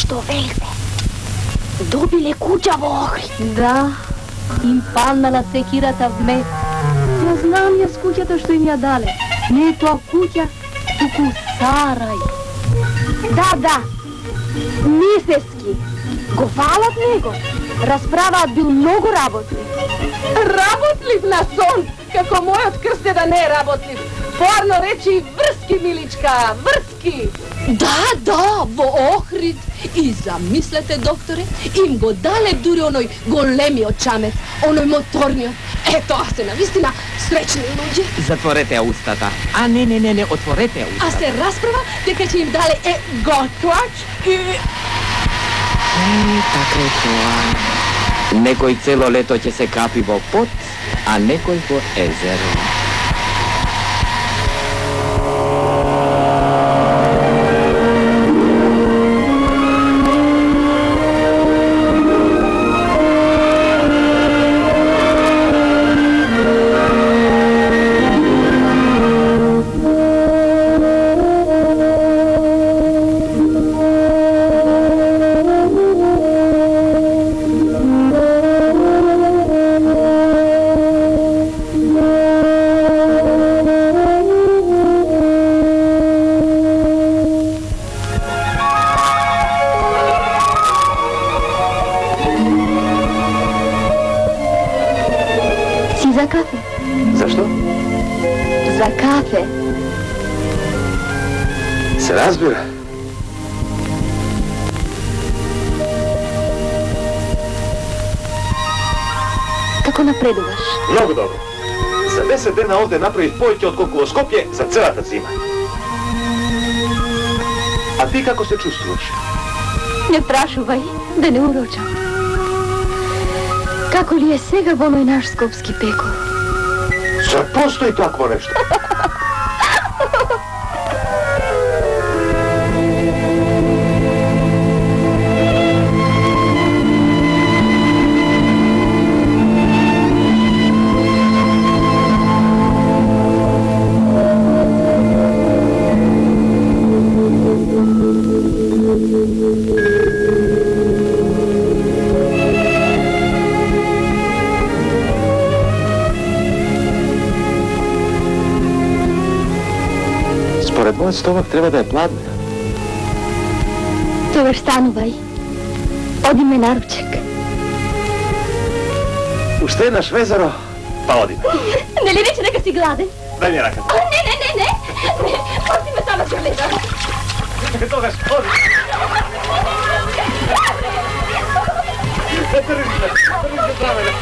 Što velite? Dobile kuća v Ohrid. Da, im palnala sekirata v med. Ja znam jaz kućata što im ja dale. Ne to kuća, tuku Saraj. Da. Мисески. Го фалат него. Расправаат бил многу работлив. Работлив на сон, како мојот крст е да не е работлив. Порно речи врски, миличка, врски. Да, во Охрид. И замислете, докторе, им го дале дури оној големиот чамец, оној моторниот. Тоа се навистина среќни луѓе. Затворете ја устата. А не, отворете ја устата. А се расправа дека ќе им дале готвач и... Така е тоа. Некој цело лето ќе се капи во пот, а некој во езеро. Разбира. Како напредуваш? Многу добро. За 10 дена овде направив повеќе отколку во Скопје за целата зима. А ти како се чувствуваш? Не прашувај, да не урочам. Како ли е сега во оној наш скопски пекол? Зар постои такво нешто? Според мојот стомак треба да е пладна. Тогаш станувај. Оди ме на ручек. Уште еднаш везеро, па оди. Не ли рече дека си гладен? Дај ми раката. Не. Пусти ме сама ќе гледам. Тогаш оди. Не тръгни се правене.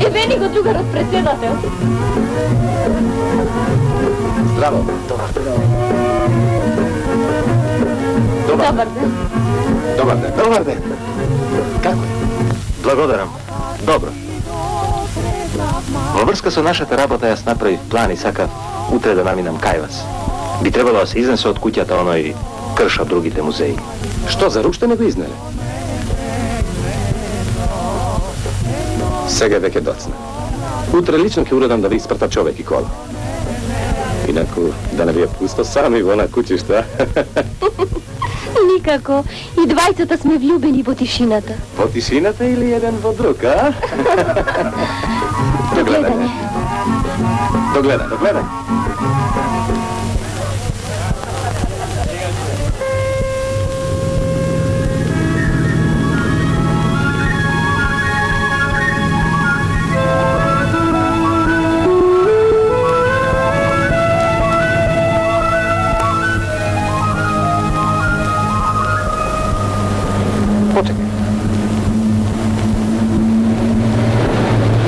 Евени го другарот председател. Здраво. Добар ден. Како е? Благодарам. Добро. Во врска со нашата работа јас направив план и сакав утре да наминам кај вас. Би требало да се изнесе од куќата оној крш од другите музеи. Што, за уште не го изнеле? Сега веќе доцна. Утре лично ќе уредам да ви испрта човек и кола. Инаку, да не ви е пусто сами во на куќишта. Никако. И двајцата сме влюбени во тишината. Во тишината или еден во друг, а? Догледање. Догледај. Почекай.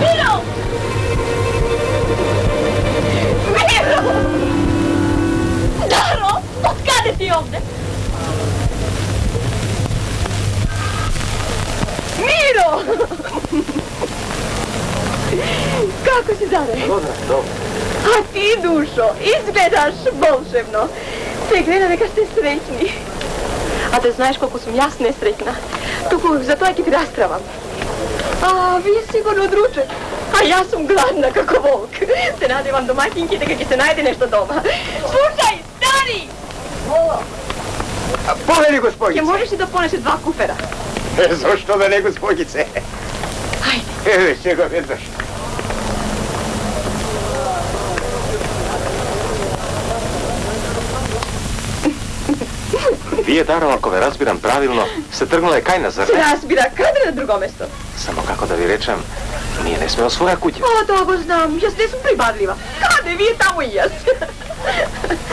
Миро! Даро! Откаде ти овде? Миро! Како си, Даре? Добро. А ти, душо, изгледаш волшебно. Се гледа дека сте среќни. A da znaš koliko sam ja nesretna. Tuku, zato ja ti ti raspravam. A, vi sigurno druče. A ja sam gladna kako volk. Se nadam vam domaćinki da će se najde nešto doma. Slušaj, stari! Poveli, gospodice. Možeš li da ponese 2 kufera? Zašto da ne, gospodice? Hajde. Već njega ne zašto. Vije, Daro, ako me razbiram pravilno, se trgnula je Kajna, zar ne? Razbira, kada na drugo mesto? Samo kako da vi rečem, nije ne smeo svoja kuća. O, dobro znam, jas ne sam pribadljiva. Kada vi je tamo i jas.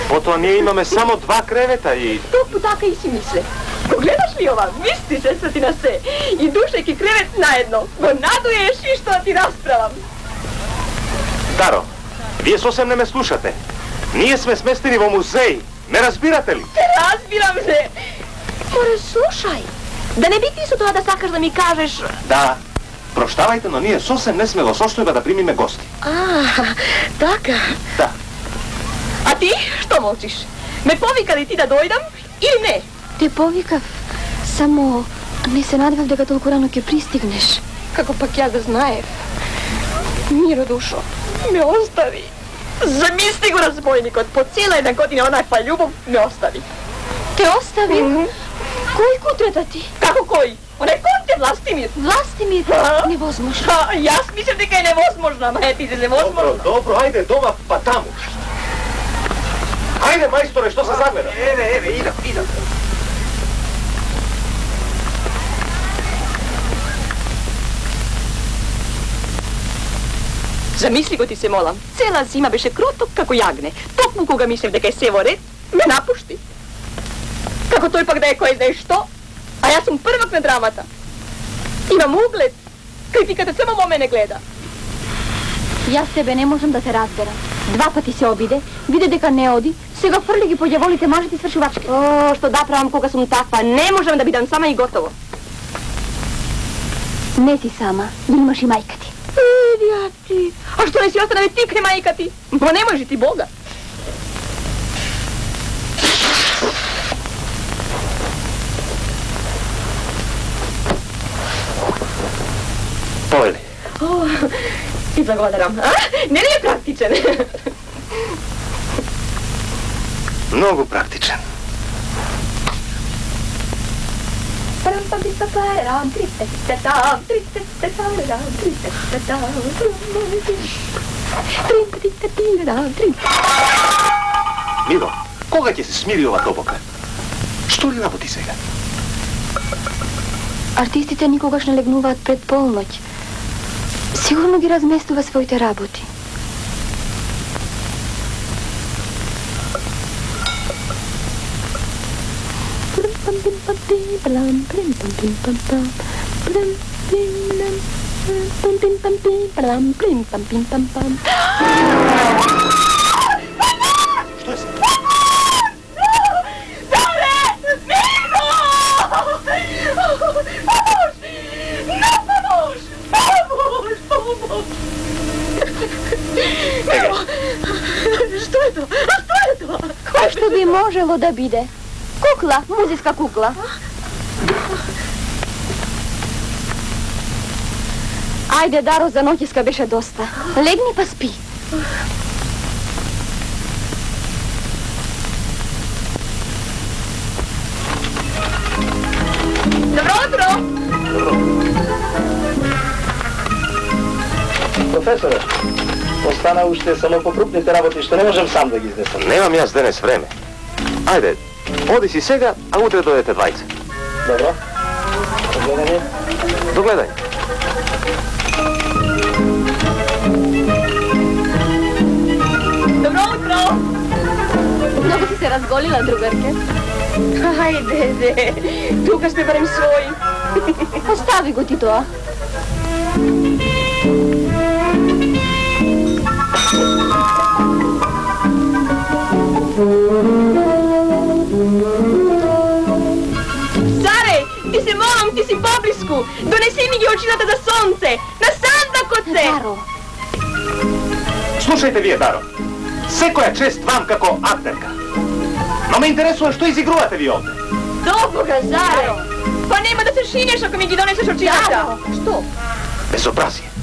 Poto nije imame samo 2 kreveta i... Tog putaka i si misle. Gledaš li ova, misli se ti na se. I dušek i krevet najedno. Go naduješ i što ti raspravam. Daro, vi sosem ne me slušate. Nije sme smestili vo muzeji. Ne razbirate li? Razbiram se. More, slušaj. Da ne bi ti su toga da sakaš da mi kažeš... Da, proštavajte, no nije sosem ne smelo soštojba da primime gosti. A, taka. Da. A ti, što molčiš? Me povikali ti da dojdam ili ne? Te povikav, samo ne se nadvav da ga toliko rano ke pristigneš. Kako pak ja da znajev? Miro dušo, me ostavi. Zamisli go razbojnik, od po cijela 1 godina onakva ljubav me ostavi. Te ostavi? Koji kutreta ti? Kako koji? Onaj konte Vlastimir. Vlastimir? Nevozmožno. Ja mislim da je nevozmožna, majeti se nevozmožna. Dobro, ajde doma pa tamo. Ajde, majstore, što se zagleda? Eve, idem. Zamisli go ti se molam. Cela zima beše krotok kako jagne. Tokmu koga mislim da je sevo red, me napušti. Kako to ipak da je koje znaš što? A ja sam prvak na dramata. Imam ugled. Kritikata samo o mene gleda. Ja s tebe ne možem da te razberam. 2 pati se obide, vide deka ne odi, se ga frligi polje volite mažiti svršivačke. O, što da pravam koga sam takva. Ne možem da bidam sama i gotovo. Ne si sama, imaš i majka ti. Ja ti. A što ne si ostanave ti kre majkati? Ma ne može ti Boga. Poveli. I blagodaram. Ne je praktičan. Mnogo praktičan. Milo, koga će se smiri ova toboka? Što li raboti сега? Артистите никогаш не легнуваат пред полноќ. Сигурно ги разместува своите работи. Što je se? Što je to? A što je to? А што би можело да биде? Кукла, музичка кукла. Ајде, Даро, за ноќиска беше доста. Легни па спи. Добро утро! Професоре, остана уште само покрупните работи, што не можем сам да ги изнесам. Nemam ja danas vreme. Ajde, odi si сега, a utre dodete 20. Добро. Догледање. Dogledaj. Добро утро! Много си се разголила, другарке. Ajde, тука сме барем своји. Остави го ти тоа. Заре, ти се молам, ти си поблиску. Донеси ми ги очилата за сонце. На сандакоце. Даро. Slušajte vi, Daro. Seko je čest vam kako akterka. No me interesuje što izigravate vi ovdje. Dopo Gazaro! Pa nema da se šinješ ako mi ti doneseš od činata. Što? Bezobrazije.